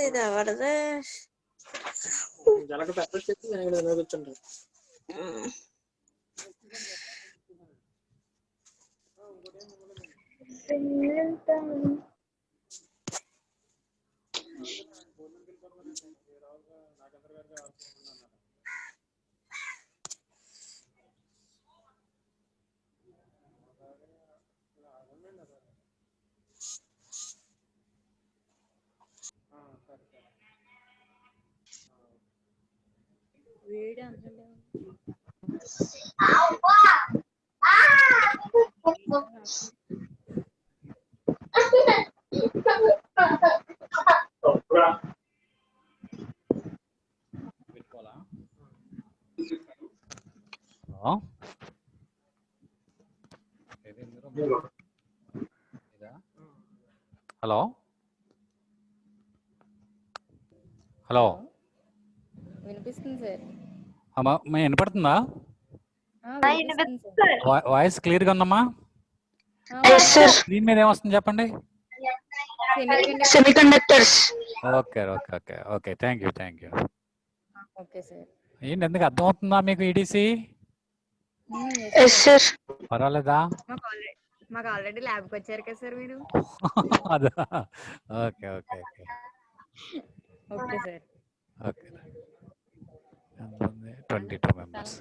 ఇది ఎవరిదే? వీడియో అందులో hello hello వినిపిస్తుంది సార్. అమ్మా వినపడుతుందా? వినిపిస్తుంది సార్. వాయిస్ క్లియర్గా ఉందమ్మా? స్క్రీన్ మీద ఏమొస్తుంది చెప్పండి. Semiconductors. Okay okay okay okay thank you okay sir. ఏంటి ఎందుకు అర్థమవుతుందా మీకు ఈడీసీ? పర్వాలేదా? మాకు ఆల్రెడీ ల్యాబ్కి వచ్చారు కదా సార్ మీరు. అదా okay okay okay okay sir. Okay 22 members.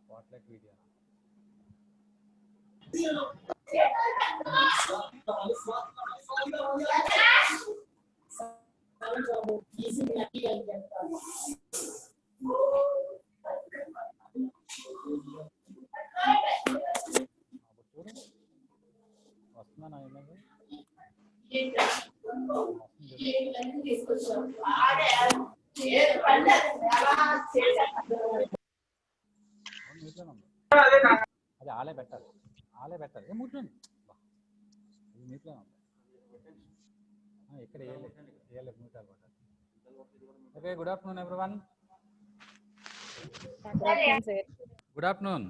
Spotlight video. వస్తుందా నా ఇమేజ్? అది ఆలే బెటర్ మూట్లోనే మీట్లోనే ఉంది. ఇక్కడ ఏలేదు మూట్ అనమాట. Okay good afternoon everyone. Good afternoon.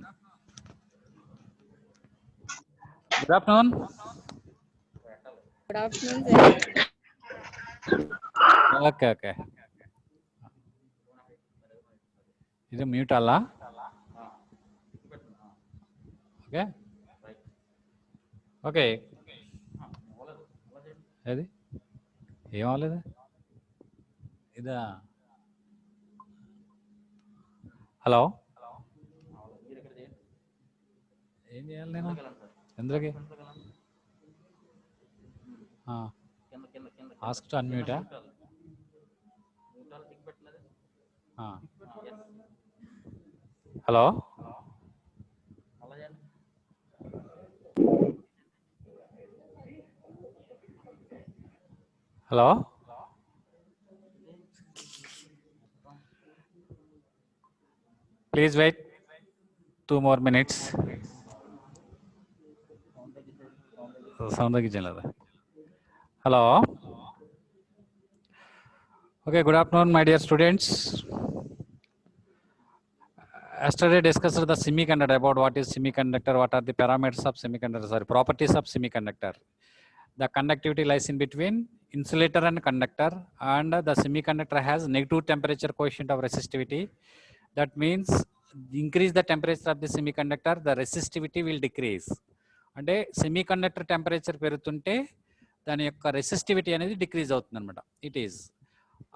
Good afternoon. Good afternoon sir. Okay okay ఇది మ్యూట్ అలా. ఓకే ఓకే అది ఏం అవ్వలేదు ఇదా. హలో ఏం చేయాలి నేను ఎందులోకి? ఆస్క్ టు అన్మ్యూటా? Hello hello please wait 2 more minutes. Sound తగ్గించలేదు. Hello. Okay, good afternoon, my dear students. Yesterday discussed the semiconductor, about what is semiconductor, what are the parameters of semiconductor, sorry, properties of semiconductor. The conductivity lies in between insulator and conductor, and the semiconductor has negative temperature coefficient of resistivity. That means increase the temperature of the semiconductor, the resistivity will decrease. అంటే semiconductor temperature పెరుగుతుంటే దాని యొక్క resistivity అనేది decrease అవుతుంది అనమాట. It is.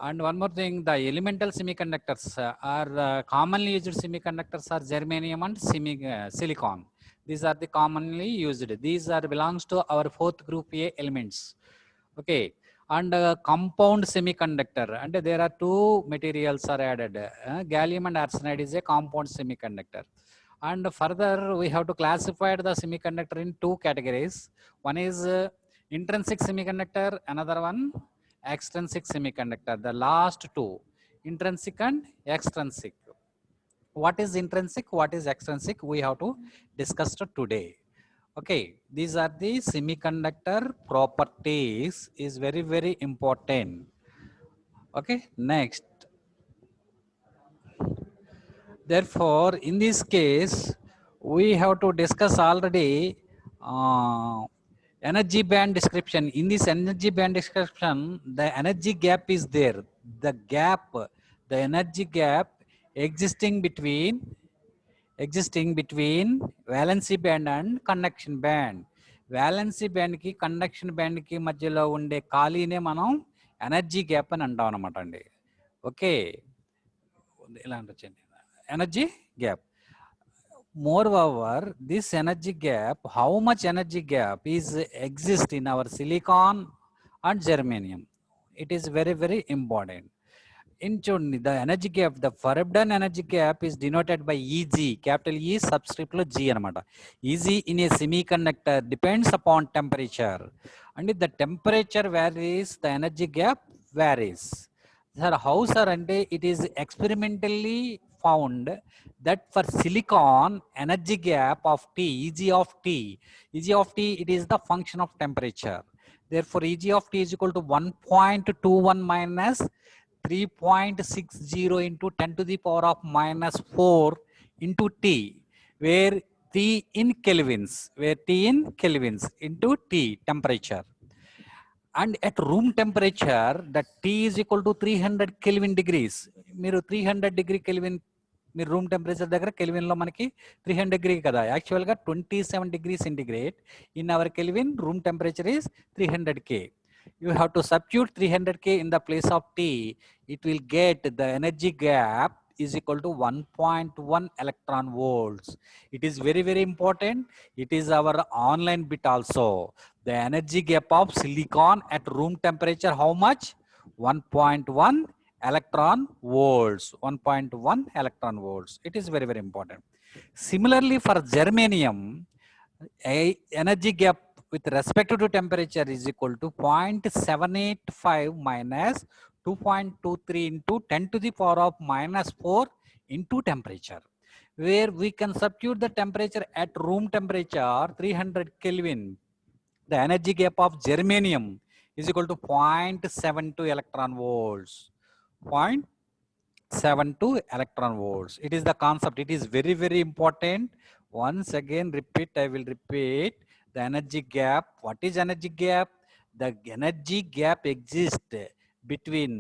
And one more thing, the elemental semiconductors are commonly used semiconductors are germanium and silicon. These are the commonly used. These are belongs to our fourth group A elements. Okay. And compound semiconductor, and there are two materials are added. Gallium and arsenide is a compound semiconductor. And further, we have to classify the semiconductor in two categories. One is intrinsic semiconductor, another one extrinsic semiconductor. The last two, intrinsic and extrinsic. What is intrinsic, what is extrinsic, we have to discuss today. Okay, these are the semiconductor properties, is very, very important. Okay, next. Therefore, in this case, we have to discuss already energy band description. In this energy band description, the energy gap is there. The gap, the energy gap existing between valency band and conduction band. Valency band ki conduction band ki మధ్యలో ఉండే ఖాళీనే మనం energy gap అని అంటాం అన్నమాట అండి. Okay, ఇలా అంటొచ్చండి, energy gap. Moreover, this energy gap, how much energy gap is exist in our silicon and germanium, it is very, very important. In the energy gap, the forbidden energy gap is denoted by Eg, capital E subscript lo G anamata. Eg in a semiconductor depends upon temperature, and if the temperature varies, the energy gap varies. Sir, how sir? And it is experimentally found that for silicon, energy gap of T, Eg of T, it is the function of temperature. Therefore, Eg of T is equal to 1.21 minus 3.60 into 10 to the power of minus 4 into T, where T in kelvins, into T, temperature. And at room temperature, the T is equal to 300 Kelvin degrees. మీరు 300 degree Kelvin, మీరు room temperature దగ్గర kelvin లో మనకి 300 degree కదా, actual గా 27 degrees centigrade. In our kelvin room temperature is 300K. You have to substitute 300K in the place of T. It will get the energy gap is equal to 1.1 electron volts. It is very, very important. It is our online bit also. The energy gap of silicon at room temperature, how much? 1.1 electron volts. 1.1 electron volts. It is very, very important. Similarly, for germanium, energy gap with respect to temperature is equal to 0.785 minus 2.23 into 10 to the power of minus 4 into temperature, where we can substitute the temperature at room temperature 300 Kelvin. The energy gap of germanium is equal to 0.72 electron volts. 0.72 electron volts. It is the concept. It is very, very important. Once again, repeat. I will repeat. The energy gap. What is energy gap? The energy gap exists between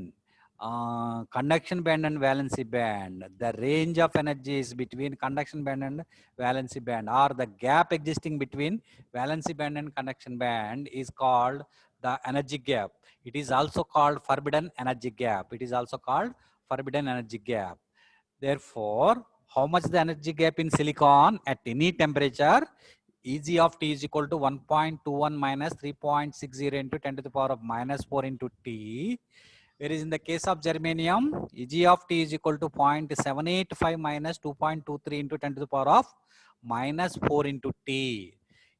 conduction band and valency band. The range of energy is between conduction band and valency band, or the gap existing between valency band and conduction band is called the energy gap. It is also called forbidden energy gap. It is also called forbidden energy gap. Therefore, how much the energy gap in silicon at any temperature? Eg of T is equal to 1.21 minus 3.60 into 10 to the power of minus 4 into T. Whereas in the case of germanium, Eg of T is equal to 0.785 minus 2.23 into 10 to the power of minus 4 into T.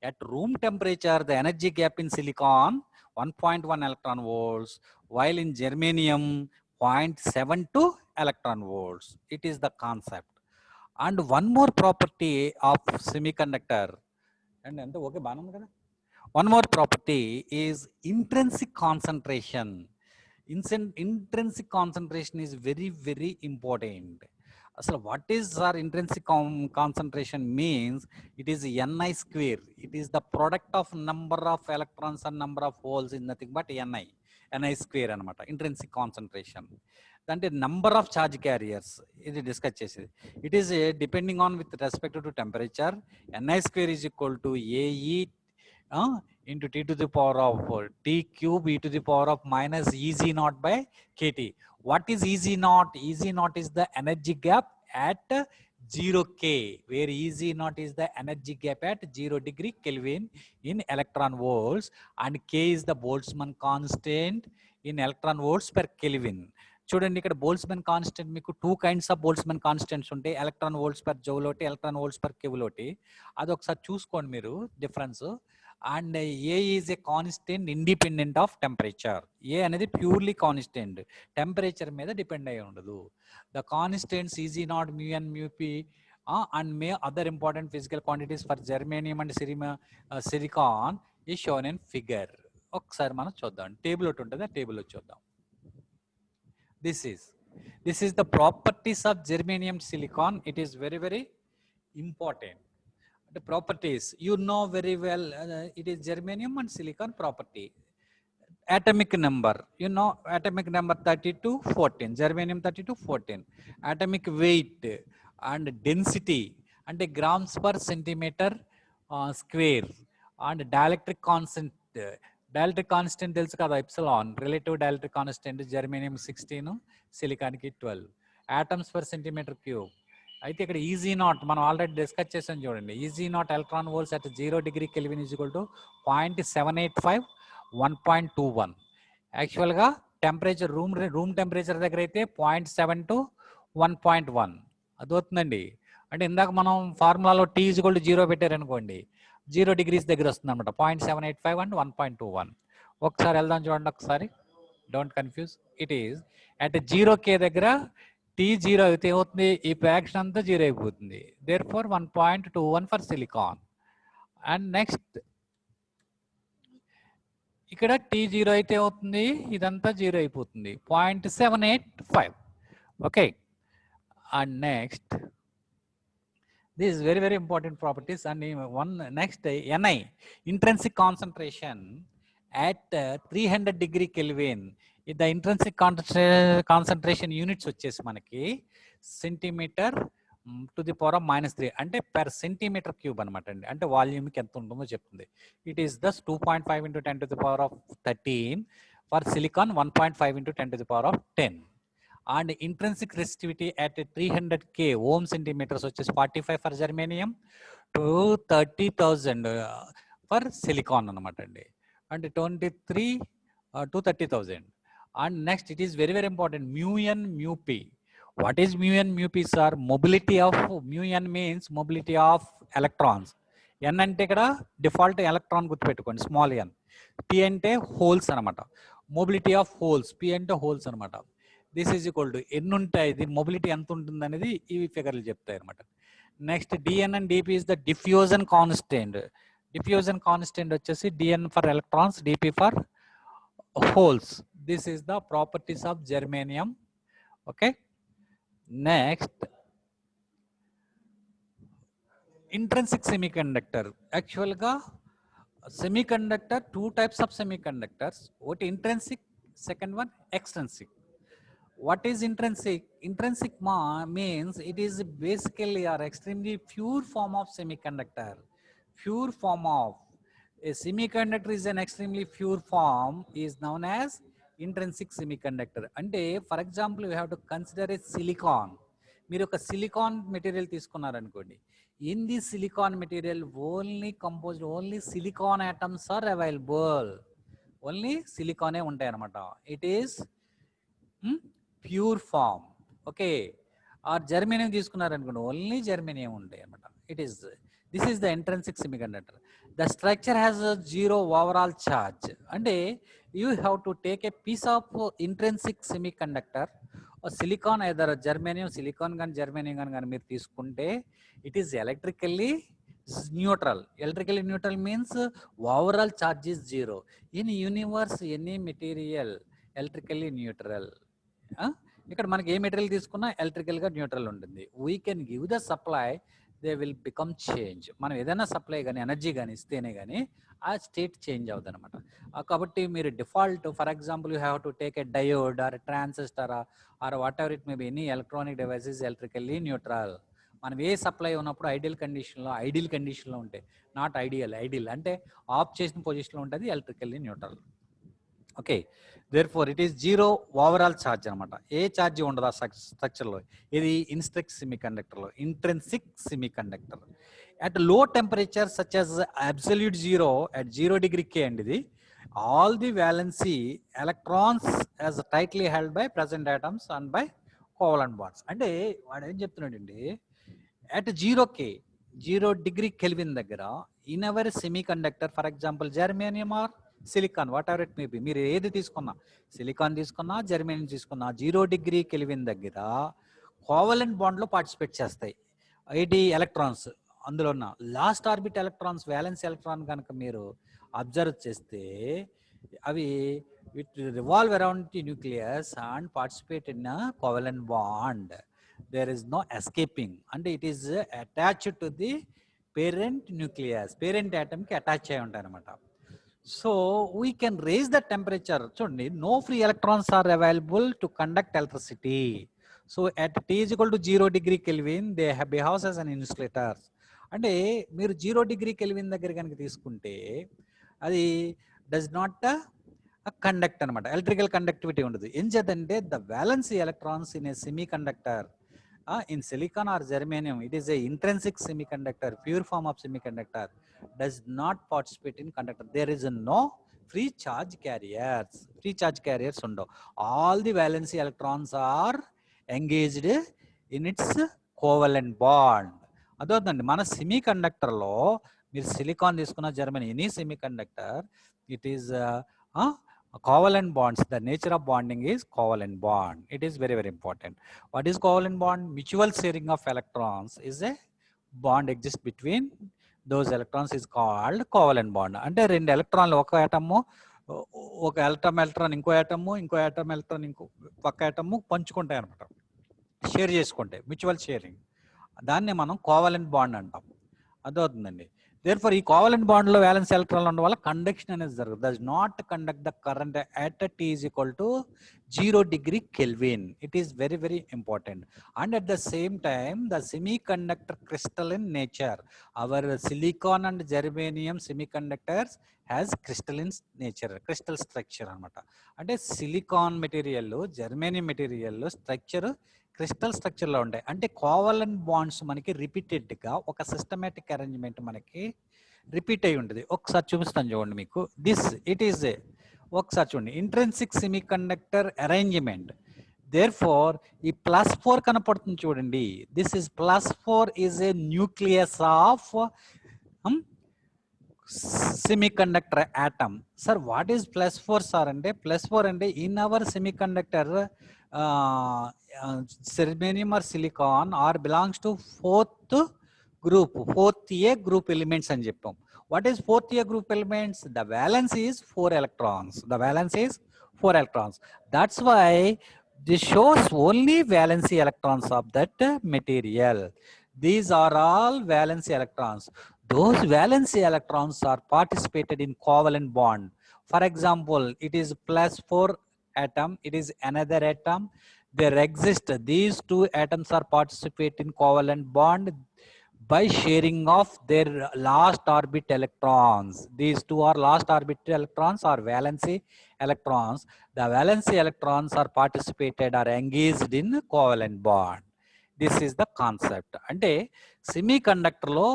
At room temperature, the energy gap in silicon 1.1 electron volts, while in germanium 0.72 electron volts. It is the concept. And one more property of semiconductor. And okay, One more property is intrinsic concentration. Intrinsic concentration is very, very important. So what is our intrinsic concentration means? It is Ni square. It is the product of number of electrons and number of holes is nothing but Ni square anamata. Intrinsic concentration. అంటే number of charge carriers ఇది discuss చేసేది. It is depending on with respect to temperature. Ni square is equal to Ae into T to the power of T cube e to the power of minus Eg naught by kT. What is Eg naught? Eg naught is the energy gap at 0K, where Eg naught is the energy gap at 0 degree Kelvin in electron volts, and K is the Boltzmann constant in electron volts per Kelvin. చూడండి ఇక్కడ బోల్ట్స్మన్ constant మీకు 2 kinds of Boltzmann constants ఉంటాయి, electron volts per joule ఒకటి, electron volts per kelvin ఒకటి. అది ఒకసారి చూసుకోండి మీరు difference. And A is a constant independent of temperature. A అనేది ప్యూర్లీ కాన్స్టెంట్, టెంపరేచర్ మీద డిపెండ్ అయి ఉండదు. The constants E g not mu and mu p and may other important physical quantities for germanium and silicon ఈ shown in figure. ఒకసారి మనం చూద్దాం, table ఒకటి ఉంటుంది, ఆ టేబుల్ వచ్చి చూద్దాం. This is the properties of germanium silicon. It is very, very important. The properties you know very well. It is germanium and silicon property. Atomic number, you know, atomic number 3214, germanium 3214. Atomic weight and density and grams per centimeter square, and dielectric constant. Dielectric constant తెలుసు కదా, epsilon. Relative dielectric constant germanium 16, silicon కి 12. Atoms per centimeter cube. అయితే ఇక్కడ EG naught మనం already discussed చేసాం చూడండి. EG naught electron volts at 0 degree Kelvin is equal to 0.785 1.21. యాక్చువల్గా temperature room temperature దగ్గర అయితే 0.7 to 1.1 అది అవుతుందండి. అంటే ఇందాక మనం ఫార్ములాలో T ఈజ్ ఈక్వల్ టు 0 పెట్టారనుకోండి, 0 degrees దగ్గర వస్తుంది అనమాట. 0.785 and 1.21. ఒకసారి వెళ్దాం చూడండి ఒకసారి, don't confuse. It is at 0K దగ్గర T 0 అయితే ఏమవుతుంది, ఈ ఫ్రాక్షన్ అంతా 0 అయిపోతుంది. Therefore 1.21 for silicon. And next ఇక్కడ T 0 అయితే అవుతుంది, ఇదంతా 0 అయిపోతుంది, 0.785. Okay. And next this is very, very important properties. And one next Ni, intrinsic concentration at 300 degree Kelvin. The intrinsic concentration units వచ్చేసి మనకి centimeter to the power of -3 అంటే per centimeter cube అనమాట అండి. అంటే వాల్యూమ్కి ఎంత ఉంటుందో చెప్తుంది. It is thus 2.5 into 10 to the power of 13. For silicon 1.5 into 10 to the power of 10. And intrinsic resistivity at 300K ohm centimeters వచ్చేసి 45 for germanium to 30,000 for silicon అనమాట అండి. అంటే 23 to 30,000. And next it is very, very important, mu n mu p. What is mu n mu p, sir? Mobility of mu n means mobility of electrons. n అంటే ఇక్కడ default electron గుర్తుపెట్టుకోండి, small n. p అంటే holes అనమాట, mobility of holes. p అంటే holes అనమాట. This is equal to ఎన్ని ఉంటాయి, దీని మొబిలిటీ ఎంత ఉంటుంది అనేది ఇవి ఫిగర్లు చెప్తాయి అనమాట. Next D n and D p is the diffusion constant. Diffusion constant వచ్చేసి D n for electrons, D p for holes. This is the properties of germanium. Okay. Next intrinsic semiconductor. యాక్చువల్గా సెమీకండక్టర్ 2 types ఆఫ్ సెమీకండక్టర్స్. ఒకటి intrinsic, second one extrinsic. What is intrinsic? Intrinsic means it is basically or extremely pure form of semiconductor. Pure form of a semiconductor is an extremely pure form is known as intrinsic semiconductor. And for example, we have to consider a silicon. మీరు ఒక silicon material తీసుకున్నారనుకోండి. In this silicon material only silicon atoms are available. Only silicon ఉంటాయి అన్నమాట. It is pure form. Okay. Or germanium తీసుకున్నారనుకోండి, only germanium ఉంటాయి అనమాట. This is the intrinsic semiconductor. The structure has 0 overall charge. అంటే you have to take a piece of intrinsic semiconductor, silicon either germanium, silicon కానీ germanium కానీ మీరు తీసుకుంటే it is electrically neutral. Electrically neutral means overall charge is zero. In universe, any material electrically neutral. ఇక్కడ మనకి ఏ material తీసుకున్నా ఎలక్ట్రికల్గా neutral ఉంటుంది. We can give the supply, they will become change. మనం ఏదైనా సప్లై కానీ ఎనర్జీ కానీ ఇస్తేనే కానీ ఆ స్టేట్ చేంజ్ అవుతుంది అనమాట. కాబట్టి మీరు default, for example you have to take a diode or transistor or whatever it may be, any electronic device is electrically neutral. మనం ఏ సప్లై ఉన్నప్పుడు ఐడియల్ కండిషన్లో ఉంటాయి, నాట్ ఐడియల్ అంటే ఆఫ్ చేసిన పొజిషన్లో ఉంటుంది, electrically neutral. Okay, therefore it is zero overall charge అనమాట. ఏ ఛార్జ్ ఉండదు ఆ స్ట్రక్చర్లో. ఇది ఇంట్రెన్సిక్ సెమీ కండక్టర్. అట్ లో temperature such as absolute zero at 0 degree K అండి ఇది. All the valency electrons as tightly held by present atoms and by covalent bonds. అంటే వాడు ఏం చెప్తున్నాడండి, at 0K 0 degree Kelvin దగ్గర in our semiconductor, for example germanium or silicon, whatever it may be, మీరు ఏది తీసుకున్నా, silicon తీసుకున్నా germanium తీసుకున్నా, 0 degree Kelvin దగ్గర కోవలెంట్ బాండ్లో పార్టిసిపేట్ చేస్తాయి. ఐడి ఎలక్ట్రాన్స్, అందులో ఉన్న last orbit electrons, valence electron కనుక మీరు అబ్జర్వ్ చేస్తే అవి it revolve around the nucleus and participate in covalent bond. There is no escaping, అంటే it is attached to the parent nucleus, parent ఆటమ్కి అటాచ్ అయి ఉంటాయి అనమాట. So we can raise the temperature. చూడండి, no free electrons are available to conduct electricity. So at T is equal to 0 degree Kelvin they behaves as an insulator. అంటే మీరు 0 degree Kelvin దగ్గర కనుక తీసుకుంటే అది డస్ నాట్ కండక్ట్ అనమాట, electrical conductivity ఉండదు. ఏం చేద్దంటే the valency electrons in a semiconductor, in silicon or germanium, it is a intrinsic semiconductor, pure form of semiconductor, does not participate in conductor. There is no free charge carriers undo. All the valency electrons are engaged in its covalent bond. అదొద్దండి, మన semi కండక్టర్లో మీరు silicon తీసుకున్న Germany, any semi conductor, it is covalent bonds. The nature of bonding is covalent bond. It is very, very important. What is covalent bond? Mutual sharing of electrons is a bond exists between those electrons is called covalent bond. అంటే రెండు ఎలక్ట్రాన్లు, ఒక atom, ఒక electron ఇంకో atom, ఇంకో electron ఇంకో పక్క atom పంచుకుంటాయి అనమాట, షేర్ చేసుకుంటాయి, మ్యూచువల్ షేరింగ్. దాన్ని మనం కోవలెంట్ బాండ్ అంటాం. అదవుతుందండి. Therefore, ఈ కోవలెంట్ బాండ్ లో వ్యాలెన్స్ ఎలక్ట్రాన్లు ఉండడం వల్ల కండక్షన్ అనేది జరగదు. Does not conduct the current at T is equal to 0 degree Kelvin. It is very, very important. And at the same time, the semiconductor crystalline nature, our silicon and germanium semiconductors has crystalline nature, crystal structure అనమాట. అంటే silicon material, germanium material structure crystal structure లో ఉంటాయి. అంటే covalent bonds మనకి repeated గా ఒక systematic arrangement మనకి repeat అయి ఉంటుంది. ఒకసారి చూపిస్తాను చూడండి మీకు. దిస్ ఇట్ ఈస్ ఏ, ఒకసారి చూడండి, intrinsic semiconductor arrangement. Therefore ఈ +4 కనపడుతుంది చూడండి. This is +4 is a nucleus of semiconductor atom. Sir what is +4 sir అంటే, +4 అంటే in our semiconductor germanium or silicon or belongs to fourth A group elements అని చెప్పాం. What is fourth A group elements? The valence is 4 electrons. That's why this shows only valency electrons of that material. These are all valency electrons. Those valency electrons are participated in covalent bond. For example, it is +4 atom, it is another atom. There exist, these two atoms are participate in covalent bond by sharing of their last orbit electrons. These two are last orbit electrons or valency electrons. The valency electrons are participated or engaged in covalent bond. This is the concept. అంటే సెమీకండక్టర్లో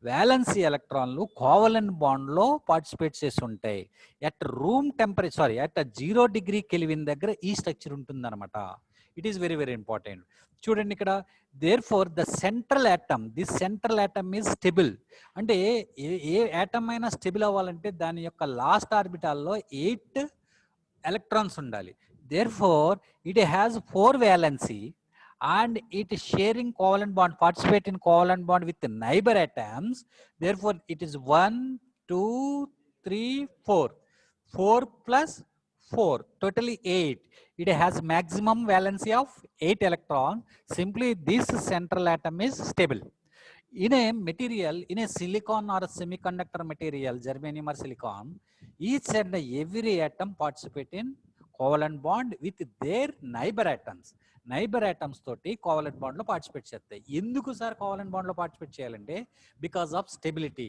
valency ఎలక్ట్రాన్లు covalent బాండ్లో participate చేసి ఉంటాయి. At room temperature, sorry, at 0 degree Kelvin దగ్గర ఈ structure ఉంటుంది అనమాట. It is very, very important. చూడండి ఇక్కడ, therefore the central atom, this central atom is stable. అంటే ఏ ఆటమ్ అయినా స్టెబుల్ అవ్వాలంటే దాని యొక్క లాస్ట్ ఆర్బిటాల్లో 8 ఎలక్ట్రాన్స్ ఉండాలి. Therefore it has 4 valency and it is sharing covalent bond, participate in covalent bond with the neighbor atoms. Therefore, it is 1, 2, 3, 4. 4 plus 4, totally 8. It has maximum valency of 8 electrons. Simply, this central atom is stable. In a material, in a silicon or a semiconductor material, germanium or silicon, each and every atom participate in covalent bond with their neighbor atoms. Neighbour atoms తోటి covalent bond లో participate చేస్తాయి. ఎందుకు sir covalent bond లో participate చేయాలంటే because of stability.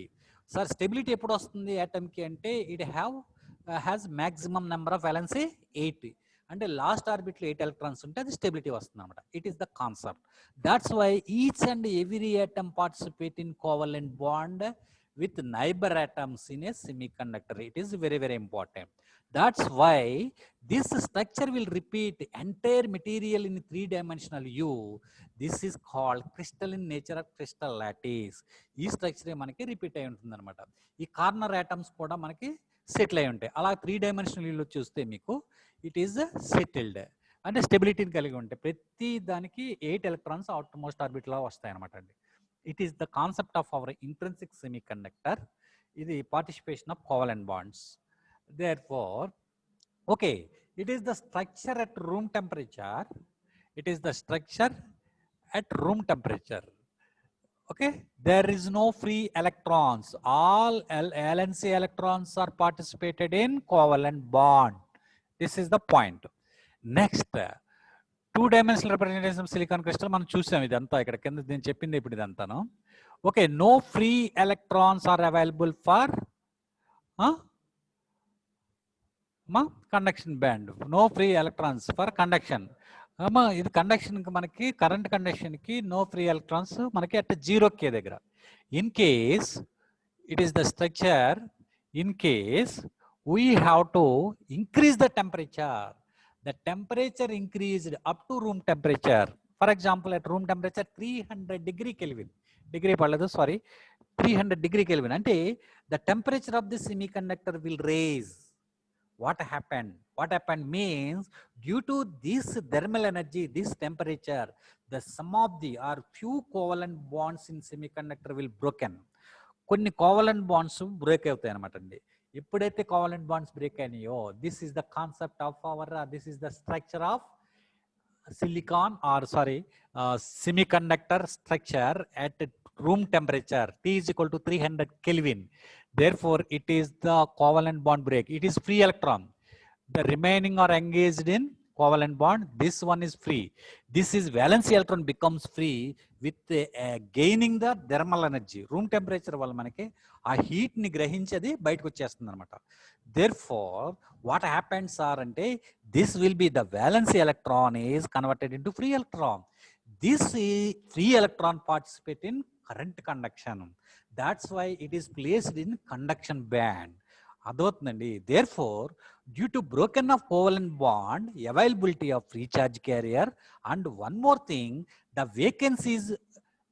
Sir stability ఎప్పుడు వస్తుంది atom కి అంటే it has maximum number of valency 8. అంటే లాస్ట్ ఆర్బిట్ లో 8 ఎలక్ట్రాన్స్ ఉంటే అది స్టెబిలిటీ వస్తుంది అనమాట. It is the concept. That's why each and every atom participate in covalent bond with neighbor atoms in a semiconductor. It is very, very important. That's why this structure will repeat entire material in 3-dimensional U. This is called crystalline nature of crystal lattice. ఈ structure మనకి repeat అయి ఉంటుంది అనమాట. ఈ corner atoms కూడా మనకి settle అయి ఉంటాయి. అలా 3-dimensional U లో చూస్తే మీకు ఇట్ ఈస్ సెటిల్డ్ అంటే స్టెబిలిటీని కలిగి ఉంటాయి. ప్రతి దానికి 8 ఎలక్ట్రాన్స్ అవుట్ మోస్ట్ ఆర్బిట్ లో వస్తాయి అనమాట అండి. It is the concept of our intrinsic semiconductor. ఇది participation of covalent bonds. Therefore, okay, it is the structure at room temperature. It is the structure at room temperature. Okay, there is no free electrons. All valence electrons are participated in covalent bond. This is the point. Next, 2-dimensional representation of silicon crystal మనం చూసాం. ఇదంతా ఇక్కడ కింద నేను చెప్పింది ఇప్పుడు ఇదంతాను. Okay, no free electrons are available for conduction band. No free electrons for conduction. ఇది కండక్షన్ మనకి కరెంట్ కండక్షన్ కి నో ఫ్రీ ఎలక్ట్రాన్స్ మనకి అట్ 0K దగ్గర. In case it is the structure, in case we have to increase the temperature. The temperature increased up to room temperature. For example, at room temperature 300 degree Kelvin. Degree palladu, sorry, 300 degree Kelvin. Ante the temperature of the semiconductor will raise. What happened? What happened means due to this thermal energy, this temperature, the sum of the or few covalent bonds in semiconductor will broken. కొన్ని covalent bonds break అవుతాయి అనమాట అండి. ఎప్పుడైతే covalent bonds break అయినాయో, this is the concept of our this is the structure of silicon or sorry semiconductor structure at room temperature T is equal to 300 Kelvin. Therefore, it is the covalent bond break. It is free electron. The remaining are engaged in covalent bond. This one is free. This is valence electron becomes free with gaining the thermal energy. Room temperature వల్ల మనకి ఆ heat ని గ్రహించేది బయటకు వచ్చేస్తుంది అనమాట. Therefore, what happens are అంటే this will be the valence electron is converted into free electron. This free electron participate in current conduction. That's why it is placed in conduction band. అదవుతుందండి. Therefore, due to broken of covalent bond, availability of free charge carrier, and one more thing, the vacancy is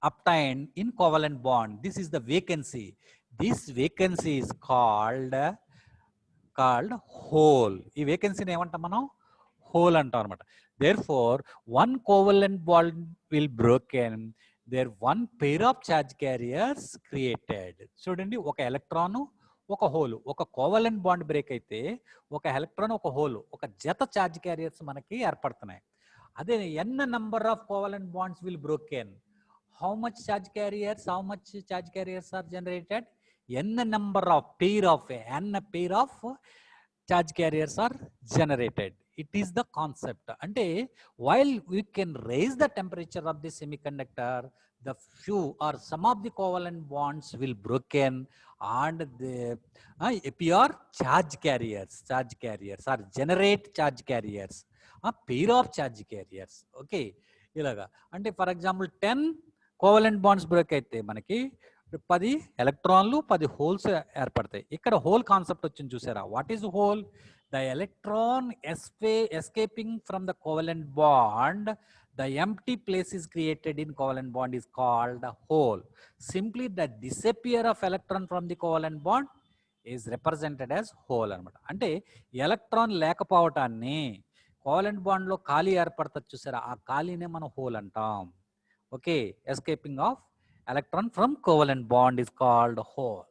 obtained in covalent bond. This is the vacancy. This vacancy is called hole. ఈ వేకెన్సీని ఏమంటాం మనం? Whole అంటాం అనమాట. Therefore, one covalent bond will broken. There one pair of charge carriers created. చూడండి, ఒక electron ఒక whole, ఒక covalent bond break అయితే ఒక ఎలక్ట్రాన్ ఒక హోల్, ఒక జత ఛార్జ్ క్యారియర్స్ మనకి ఏర్పడుతున్నాయి. అదే n number of covalent bonds will broken. How much charge carriers are generated? N number of pair of charge carriers are generated. It is the concept. అంటే while we can rise the temperature of the semiconductor, the few or some of the covalent bonds will broken and they appear charge carriers or generate charge carriers, a pair of charge carriers. Okay, ilaga ante for example 10 covalent bonds break అయితే మనకి 10 ఎలక్ట్రాన్లు 10 holes ఏర్పడతాయి. ఇక్కడ whole concept వచ్చింది చూసారా? What is whole? The electron escaping from the covalent bond, the empty place is created in covalent bond is called a hole. Simply the disappear of electron from the covalent bond is represented as hole అనమాట. అంటే electron లేకపోవటాన్ని covalent bond లో ఖాళీ ఏర్పడుతుంది చూసారా, ఆ ఖాళీనే మనం whole అంటాం. Okay, escaping of electron from covalent bond is called hole.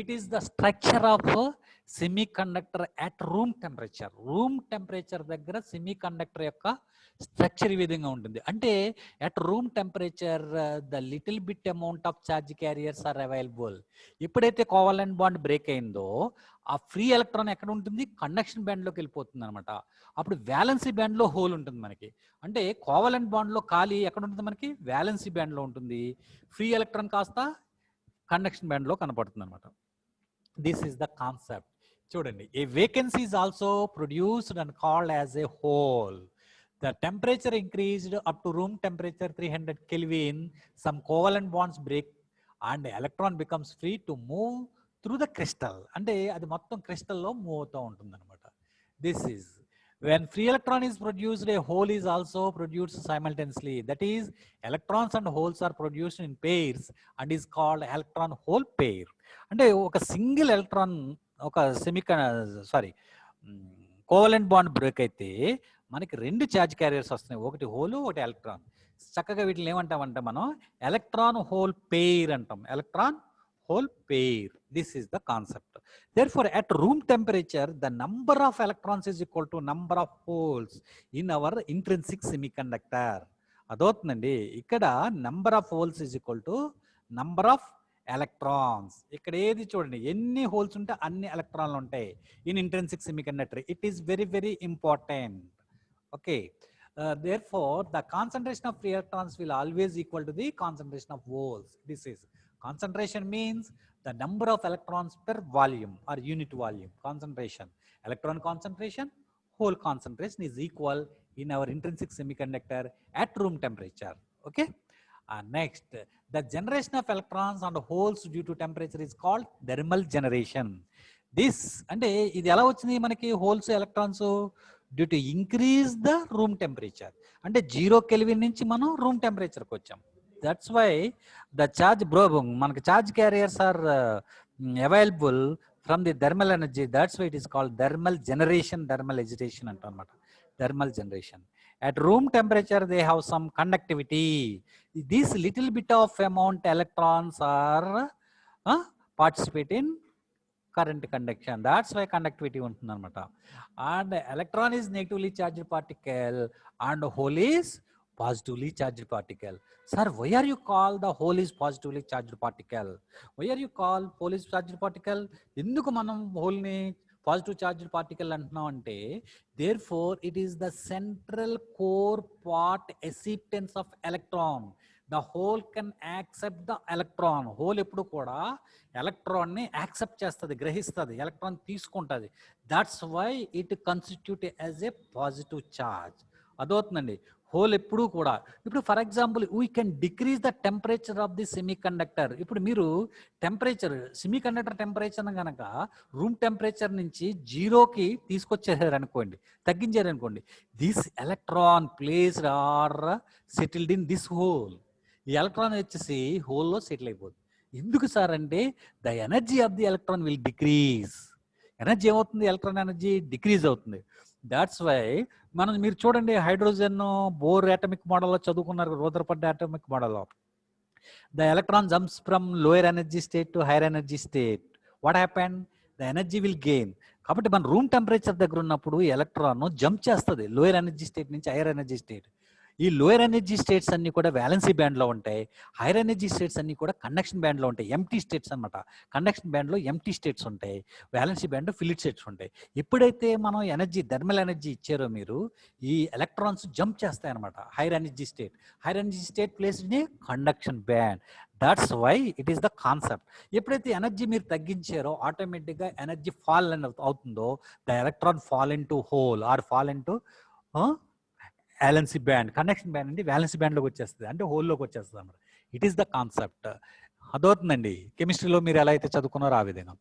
It is the structure of a semiconductor at room temperature. Room temperature దగ్గర semiconductor యొక్క స్ట్రక్చర్ ఈ విధంగా ఉంటుంది. అంటే at room temperature the little bit amount of charge carriers are available. ఎప్పుడైతే covalent bond break అయిందో ఆ free electron ఎక్కడ ఉంటుంది, కండక్షన్ బ్యాండ్ లోకి వెళ్ళిపోతుంది అనమాట. అప్పుడు వ్యాలెన్సీ బ్యాండ్ లో హోల్ ఉంటుంది మనకి. అంటే కోవలెంట్ బాండ్ లో ఖాళీ ఎక్కడ ఉంటుంది మనకి, వ్యాలెన్సీ బ్యాండ్ లో ఉంటుంది. ఫ్రీ ఎలక్ట్రాన్ కాస్త కండక్షన్ బ్యాండ్ లో కనపడుతుంది అనమాట. This is the concept. చూడండి, ఏ vacancy is also produced and called as a hole. The temperature increased up to room temperature 300 Kelvin. Some covalent bonds break and electron becomes free to move through the crystal. అంటే అది మొత్తం crystal లో move అవుతూ ఉంటుంది అనమాట. This is when free electron is produced, a hole is also produced simultaneously. That is, electrons and holes are produced in pairs and is called electron hole pair. అంటే ఒక single electron ఒక covalent bond break అయితే మనకి రెండు charge carriers వస్తున్నాయి, ఒకటి whole ఒకటి electron. చక్కగా వీటిని ఏమంటామంటే మనం ఎలక్ట్రాన్ హోల్ పెయిర్ అంటాం. Electron hole pair. This is the concept. Therefore, at room temperature, the number of electrons is equal to number of holes in our intrinsic semiconductor. అదవుతుందండి. ఇక్కడ number of holes is equal to number of electrons. ఇక్కడ ఏది చూడండి, ఎన్ని holes ఉంటే అన్ని ఎలక్ట్రాన్లు ఉంటాయి in intrinsic semiconductor. It is very very important. Okay, therefore the concentration of free electrons will always equal to the concentration of holes. This is concentration means the number of electrons per volume or unit volume. Concentration, electron concentration, hole concentration is equal in our intrinsic semiconductor at room temperature. Okay, next, the generation of electrons and holes due to temperature is called thermal generation. This అంటే ఇది ఎలా వచ్చింది మనకి holes electrons, due to increase the room temperature. అంటే 0 Kelvin నుంచి మనం room టెంపరేచర్కి వచ్చాం. దట్స్ వై ద చార్జ్ మనకి charge carriers are available from the thermal energy. That's why it is called thermal generation, thermal agitation అంటాం అనమాట. Thermal generation. At room temperature they have some conductivity. This little bit of amount electrons are participate in current conduction. That's why conductivity ఉంటుంది అనమాట. And electron is negatively charged particle and hole is positively charged particle. Sir, why are you call the hole is positively charged particle? Why are you call hole is charged particle? ఎందుకు మనం whole ని positive charged particle అంటున్నాం అంటే, therefore it is the central core part acceptance of electron. The hole can accept the electron. Hole ఎప్పుడు కూడా electron ని accept చేస్తుంది, గ్రహిస్తుంది, ఎలక్ట్రాన్ తీసుకుంటుంది. That's why it constitute as a positive charge. అదవుతుందండి. హోల్ ఎప్పుడు కూడా, ఇప్పుడు for example we can decrease the temperature of the semiconductor. ఇప్పుడు మీరు టెంపరేచర్, సెమీ కండక్టర్ టెంపరేచర్ కనుక రూమ్ టెంపరేచర్ నుంచి 0కి తీసుకొచ్చేసారు అనుకోండి, తగ్గించారు అనుకోండి, this electron placed or settled in this hole. ఈ ఎలక్ట్రాన్ వచ్చేసి హోల్లో సెటిల్ అయిపోతుంది. ఎందుకు సార్ అంటే the energy of the electron will decrease. Energy ఏమవుతుంది, ఎలక్ట్రాన్ ఎనర్జీ డిక్రీజ్ అవుతుంది. దాట్స్ వై మీరు చూడండి, హైడ్రోజన్ బోర్ అటామిక్ మోడల్లో చదువుకున్నారు, రూదర్ఫర్డ్ అటామిక్ మోడల్లో. The electron jumps from lower energy state to higher energy state. What happen, the energy will gain. కాబట్టి మన room temperature దగ్గర ఉన్నప్పుడు ఎలక్ట్రాన్ జంప్ చేస్తుంది లోయర్ ఎనర్జీ స్టేట్ నుంచి హైయర్ ఎనర్జీ స్టేట్. ఈ లోయర్ ఎనర్జీ స్టేట్స్ అన్ని కూడా వ్యాలెన్సీ బ్యాండ్లో ఉంటాయి, హైయర్ ఎనర్జీ స్టేట్స్ అన్ని కూడా కండక్షన్ బ్యాండ్లో ఉంటాయి. ఎంటీ స్టేట్స్ అనమాట. కండక్షన్ బ్యాండ్లో ఎంటీ స్టేట్స్ ఉంటాయి, వ్యాలెన్సీ బ్యాండ్లో ఫిల్డ్ స్టేట్స్ ఉంటాయి. ఎప్పుడైతే మనం ఎనర్జీ, థర్మల్ ఎనర్జీ ఇచ్చారో మీరు, ఈ ఎలక్ట్రాన్స్ జంప్ చేస్తాయి అనమాట higher energy state. Higher energy state place in a conduction band. That's why it is the concept. ఎప్పుడైతే ఎనర్జీ మీరు తగ్గించారో ఆటోమేటిక్గా ఎనర్జీ ఫాల్ అవుతుందో, the electron fall in to hole or fall in to valency band. Conduction band నుండి valency బ్యాండ్లోకి వచ్చేస్తుంది, అంటే హోల్లోకి వచ్చేస్తుంది అన్నమాట. It is the concept. అదవుతుందండి. కెమిస్ట్రీలో మీరు ఎలా అయితే చదువుకున్నారో ఆ విధంగా.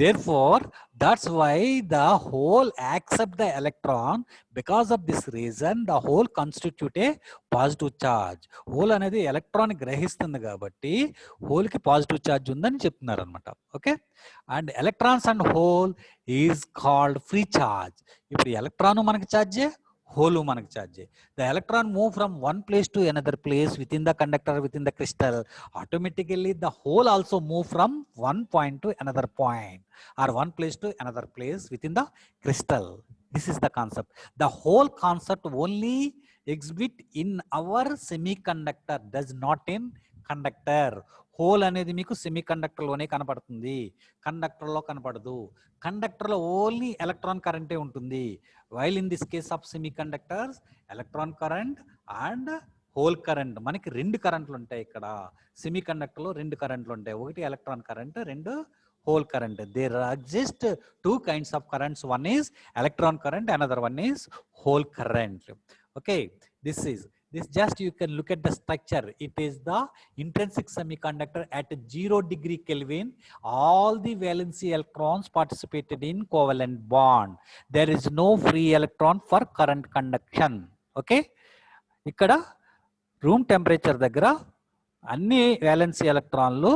Therefore, that's why the whole accept the electron. Because of this reason, the whole constitute a positive charge. Hole అనేది ఎలక్ట్రాన్ గ్రహిస్తుంది కాబట్టి హోల్ కి పాజిటివ్ ఛార్జ్ ఉందని చెప్తున్నారు అనమాట. Okay, and electrons and hole is called free charge. ఇప్పుడు electron మనకి ఛార్జే, హోల్ మనకి ఛార్జే. The electron move from one place to another place with in the conductor, with in the crystal. Automatically the hole also move from one point to another point, or one place to another place within the crystal. This is the concept. The whole concept only exhibit in our semiconductor, does not in conductor. Whole అనేది మీకు semi కండక్టర్లోనే కనపడుతుంది, కండక్టర్లో కనపడదు. కండక్టర్లో only electron కరెంటే ఉంటుంది. While in this case of semi conductors, electron current and whole current, మనకి రెండు కరెంట్లు ఉంటాయి ఇక్కడ. సెమీ కండక్టర్లో రెండు కరెంట్లు ఉంటాయి, ఒకటి ఎలక్ట్రాన్ కరెంట్, రెండు hole current. There exist two kinds of currents, one is electron current, another one is hole current. Okay, this just you can look at the structure. It is the intrinsic semiconductor at 0 degree Kelvin. All the valency electrons participated in covalent bond. There is no free electron for current conduction. Okay, ఇక్కడ room temperature దగ్గర అన్ని valency ఎలక్ట్రాన్లు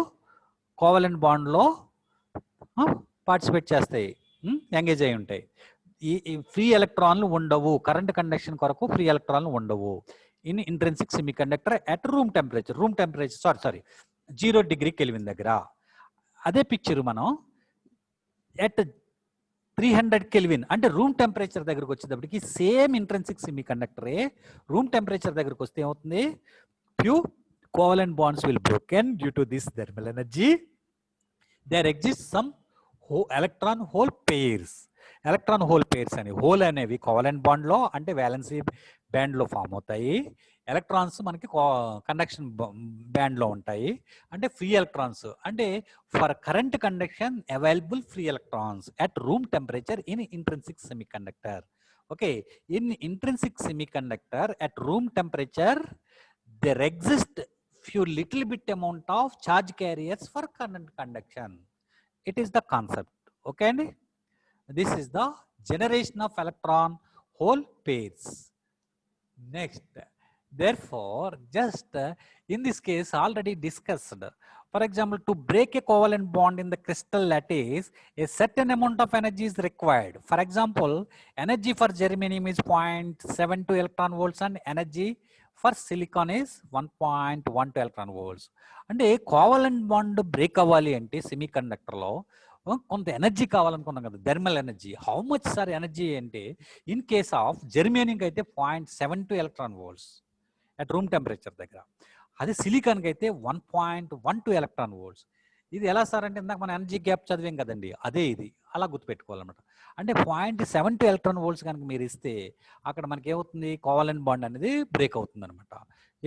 covalent బాండ్లో participate చేస్తాయి, engage అయి ఉంటాయి. ఈ free ఎలక్ట్రాన్లు ఉండవు, కరెంట్ కండక్షన్ కొరకు ఫ్రీ ఎలక్ట్రాన్లు ఉండవు in intrinsic semiconductor at room temperature, sorry 0 degree kelvin దగ్గర. అదే పిక్చర్ మనం ఎట్ 300 కెల్విన్ అంటే రూమ్ టెంపరేచర్ దగ్గరకు వచ్చేటప్పటికి సేమ్ ఇంట్రెన్సిక్ సెమీ కండక్టరే రూమ్ టెంపరేచర్ దగ్గరకు వస్తే ఏమవుతుంది, few covalent bonds will broken due to this thermal energy. There exist some electron hole pairs. Electron hole pairs అని, హోల్ అనేవి కోవలెంట్ బాండ్ లో అంటే వ్యాలెన్సీ బ్యాండ్ లో ఫామ్ అవుతాయి, ఎలక్ట్రాన్స్ మనకి కండక్షన్ బ్యాండ్ లో ఉంటాయి. అంటే ఫ్రీ ఎలక్ట్రాన్స్ అంటే for current conduction available free electrons at room temperature in intrinsic semi conductor. Okay, in intrinsic semiconductor at room temperature there exist few little bit amount of charge carriers for current conduction. It is the concept. Okay, and this is the generation of electron hole pairs. Next, therefore, just in this case already discussed. For example, to break a covalent bond in the crystal lattice, a certain amount of energy is required. For example, energy for germanium is 0.72 electron volts and energy for silicon is 1.12 electron volts. అంటే covalent bond break అవ్వాలి అంటే semi కండక్టర్లో కొంత energy కావాలనుకున్నాం కదా, thermal energy. How much sir energy అంటే in case of జెర్మేనియంకి అయితే 0.72 electron volts at room temperature దగ్గర. అది సిలికాన్కి అయితే 1.12 ఎలక్ట్రాన్ వోల్ట్స్. ఇది ఎలా సార్ అంటే ఇందాక మన ఎనర్జీ గ్యాప్ చదివాం కదండి, అదే ఇది అలా గుర్తుపెట్టుకోవాలన్నమాట. అంటే 0.72 ఎలక్ట్రాన్ వోల్ట్స్ కనుక మీరు ఇస్తే అక్కడ మనకి ఏమవుతుంది, కోవలెంట్ బాండ్ అనేది బ్రేక్ అవుతుంది అనమాట.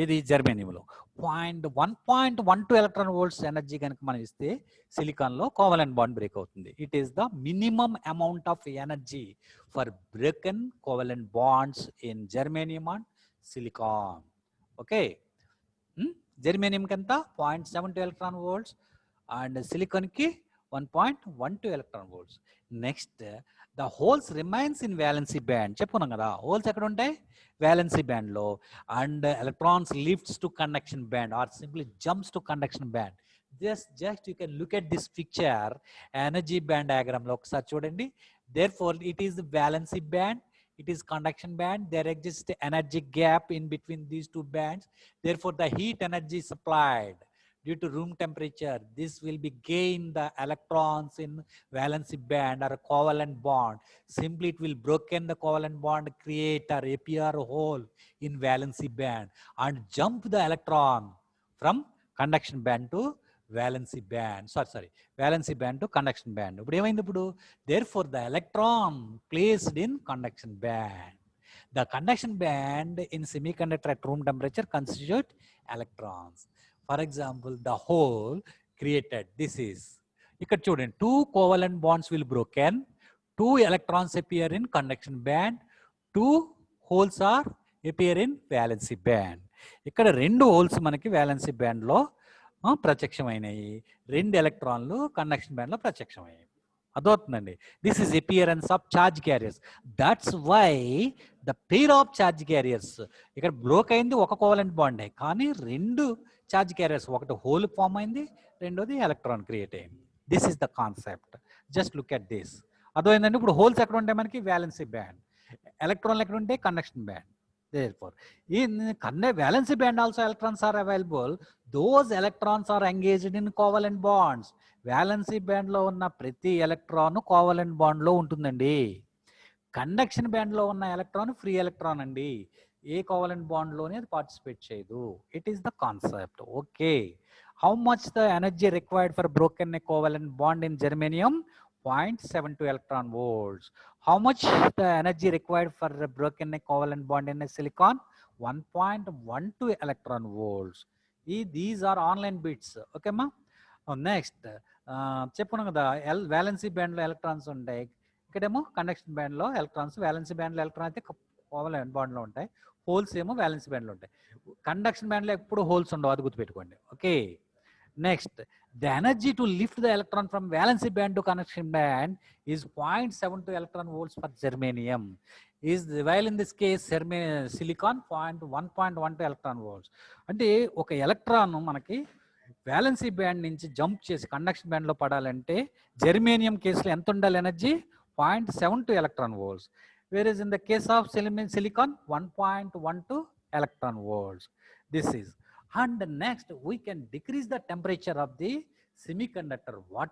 ఇది జర్మేనియంలో 1.12 ఎలక్ట్రాన్ వోల్ట్స్ ఎనర్జీ కనుక మనం ఇస్తే సిలికాన్లో కోవలెంట్ బాండ్ బ్రేక్ అవుతుంది. It is the minimum amount of energy for breaking covalent bonds in germanium and silicon. Okay, జర్మేనియంకి ఎంత 0.72 ఎలక్ట్రాన్ వోల్ట్స్ అండ్ సిలికాన్కి 1.12 electron volts. Next, the holes remains in valency band. చెప్పుకున్నాం కదా, holes ఎక్కడ ఉంటాయి, valency band లో. And electrons lifts to conduction band or simply jumps to conduction band. Just you can look at this picture, energy band diagram లో ఒకసారి చూడండి. Therefore, it is the valency band, it is conduction band. There exists energy gap in between these two bands. Therefore, the heat energy supplied due to room temperature, this will be gain the electrons in valency band or a covalent bond. Simply it will broken the covalent bond, create or appear hole in valency band and jump the electron from conduction band to valency band. Valency band to conduction band. Therefore, the electron placed in conduction band. The conduction band in semiconductor at room temperature constitute electrons. For example, the hole created, this is, ఇక్కడ చూడండి, 2 covalent bonds will broken, 2 electrons appear in conduction band, 2 holes are appear in valency band. ఇక్కడ 2 holes మనకి valency band లో ప్రత్యక్షమైనవి. 2 ఎలక్ట్రాన్లు conduction బ్యాండ్లో ప్రత్యక్షమయ్యాయి. అదవుతుందండి. This is appearance of charge carriers. That's why the pair of charge carriers, ఇక్కడ broke అయింది ఒక కోవలెంట్ బాండే, కానీ 2 ఛార్జ్ క్యారియర్స్, ఒకటి హోల్ ఫామ్ అయింది, రెండోది ఎలక్ట్రాన్ క్రియేట్ అయింది. This is the concept. Just look at this. అర్థమైందండి. ఇప్పుడు హోల్స్ ఎక్కడ ఉంటాయి మనకి? Valency band. ఎలక్ట్రాన్లు ఎక్కడ ఉంటాయి? Conduction band. Therefore, in valency band also electrons are available. Those electrons are engaged in covalent bonds. Valency band లో ఉన్న ప్రతి ఎలక్ట్రాన్ కోవలెంట్ బాండ్ లో ఉంటుందండి. కండక్షన్ బ్యాండ్ లో ఉన్న ఎలక్ట్రాన్ ఫ్రీ ఎలక్ట్రాన్ అండి. ఏ కోవలెంట్ బాండ్ లోనే అది పార్టిసిపేట్ చేయదు. It is the concept. Okay. How much the energy required for broken covalent bond in germanium? 0.72 electron volts. How much the energy required for a broken covalent bond in a silicon? 1.12 electron volts. These are online bits. Okay ma? Next, చెప్పుకున్నాం కదా, valency band లో electrons ఉంటాయి, ఇక్కడేమో conduction band లో electrons. Valency band లో electron అయితే covalent bond లో ఉంటాయి, హోల్స్ ఏమో వ్యాలెన్సీ బ్యాండ్ లో ఉంటాయి. కండక్షన్ బ్యాండ్ లో ఎప్పుడు హోల్స్ ఉండవు, అది గుర్తుపెట్టుకోండి. Okay. Next, the energy to lift the electron from valency band to conduction band is 0.72 electron volts for germanium. While in this case silicon 1.12 electron volts. అంటే ఒక electron మనకి వ్యాలెన్సీ బ్యాండ్ నుంచి jump చేసి conduction band లో పడాలంటే germanium కేసులో ఎంత ఉండాలి energy? 0.72 electron volts. Whereas in the case of silicon 1.12 electron volts. This is. And next, we can decrease the temperature of the semiconductor. What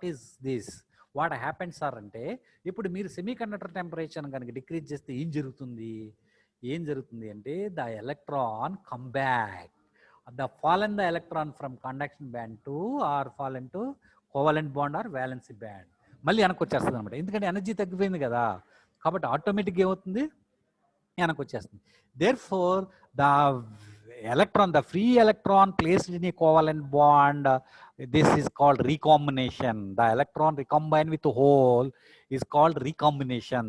is this? What happens అంటే, ఇప్పుడు మీరు semiconductor temperature కనుక decrease చేస్తే ఏం జరుగుతుంది అంటే, the electron come back. The fallen the electron from conduction band to or fallen to covalent bond or valency band. మళ్ళీ వెనక్కి వచ్చేస్తుంది అనమాట. ఎందుకంటే ఎనర్జీ తగ్గిపోయింది కదా, కాబట్టి ఆటోమేటిక్గా ఏమవుతుంది? వెనక్కి వచ్చేస్తుంది. Therefore, the free electron placed in a covalent bond, this is called recombination. The electron recombine with the hole is called recombination.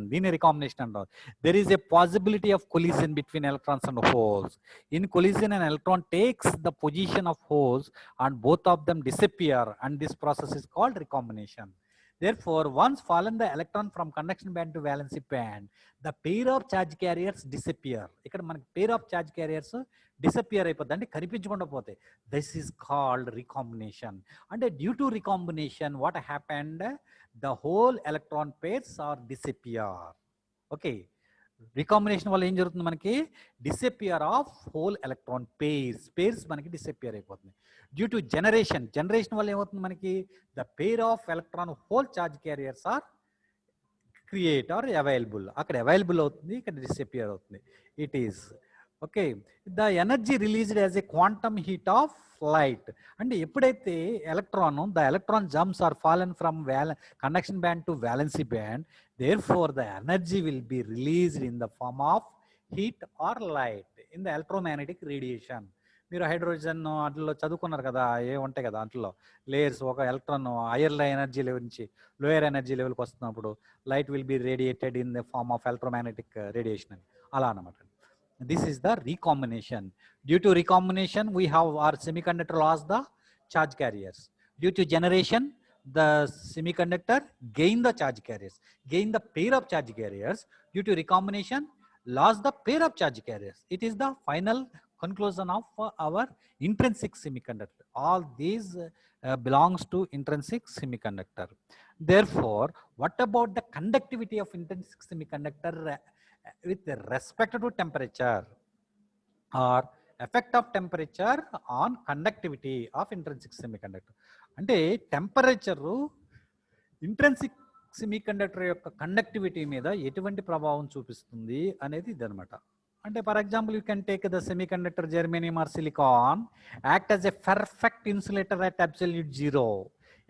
There is a possibility of collision between electrons and holes. In collision, an electron takes the position of holes and both of them disappear, and this process is called recombination. Therefore, once fallen the electron from conduction band to valency band, the pair of charge carriers disappear. ఇక్కడ మనకి pair of charge carriers disappear అయిపోతుంది, అంటే కనిపించకుండా పోతాయి. This is called recombination. And due to recombination, what happened? The whole electron pairs are disappear. Okay. Recombination వల్ల ఏం జరుగుతుంది? మనకి disappear of hole electron pairs మనకి డిసపియర్ అయిపోతుంది. డ్యూ టు జనరేషన్ వల్ల ఏమవుతుంది? మనకి the pair of electron hole charge carriers are create or available. అక్కడ అవైలబుల్ అవుతుంది, ఇక్కడ డిసపియర్ అవుతుంది. It is okay. The energy released as a quantum heat of light. అంటే ఎప్పుడైతే the electron jumps or fallen from conduction band to valency band, therefore the energy will be released in the form of heat or light in the electromagnetic radiation. మీరు hydrogen అట్లలో చదువుకున్నారు కదా, ఉంటాయి కదా దాంట్లో layers. ఒక ఎలక్ట్రాన్ హైయర్ ఎనర్జీ లెవెల్ నుంచి lower energy లెవెల్కి వస్తున్నప్పుడు light will be radiated in the form of electromagnetic radiation అని, అలా అనమాట. This is the recombination. Due to recombination we have or semiconductor loss the charge carriers. Due to generation, the semiconductor gain the charge carriers, gain the pair of charge carriers. Due to recombination, lost the pair of charge carriers. It is the final conclusion of our intrinsic semiconductor. All these belongs to intrinsic semiconductor. Therefore, what about the conductivity of intrinsic semiconductor with respect to temperature, or effect of temperature on conductivity of intrinsic semiconductor? అంటే temperature intrinsic semiconductor యొక్క conductivity మీద ఎటువంటి ప్రభావం చూపిస్తుంది అనేది ఇది అనమాట. అంటే for example, you can take the semiconductor germanium or silicon act as a perfect insulator at absolute zero.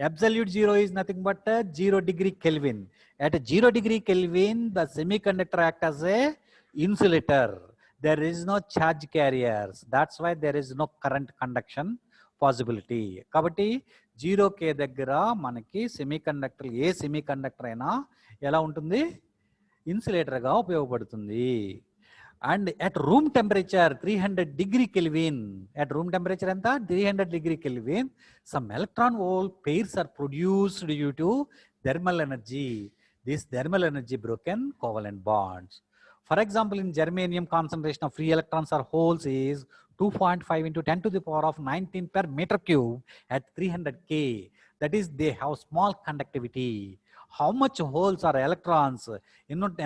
Absolute zero is nothing but 0 degree Kelvin. At 0 degree Kelvin, the semiconductor acts as a insulator. There is no charge carriers. That's why there is no current conduction possibility. కాబట్టి 0K దగ్గర మనకి semiconductor, ఏ semiconductor అయినా ఎలా ఉంటుంది? ఇన్సులేటర్గా ఉపయోగపడుతుంది. And at room temperature 300 degree Kelvin, at room temperature anta 300 degree Kelvin, some electron hole pairs are produced due to thermal energy. This thermal energy broken covalent bonds. For example, in germanium, concentration of free electrons or holes is 2.5 into 10 to the power of 19 per meter cube at 300 K. That is, they have small conductivity. How much holes or electrons?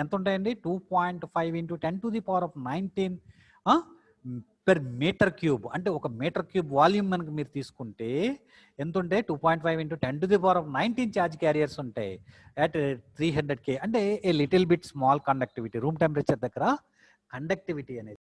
ఎంత ఉంటాయండి 2.5 into 10 to the power of 19 per meter cube. అంటే ఒక metre cube volume మనకు మీరు తీసుకుంటే ఎంత ఉంటే 2.5 into 10 to the power of 19 charge carriers ఉంటాయి అట్ 300 K. అంటే a little bit small conductivity, room temperature దగ్గర కండక్టివిటీ అనేది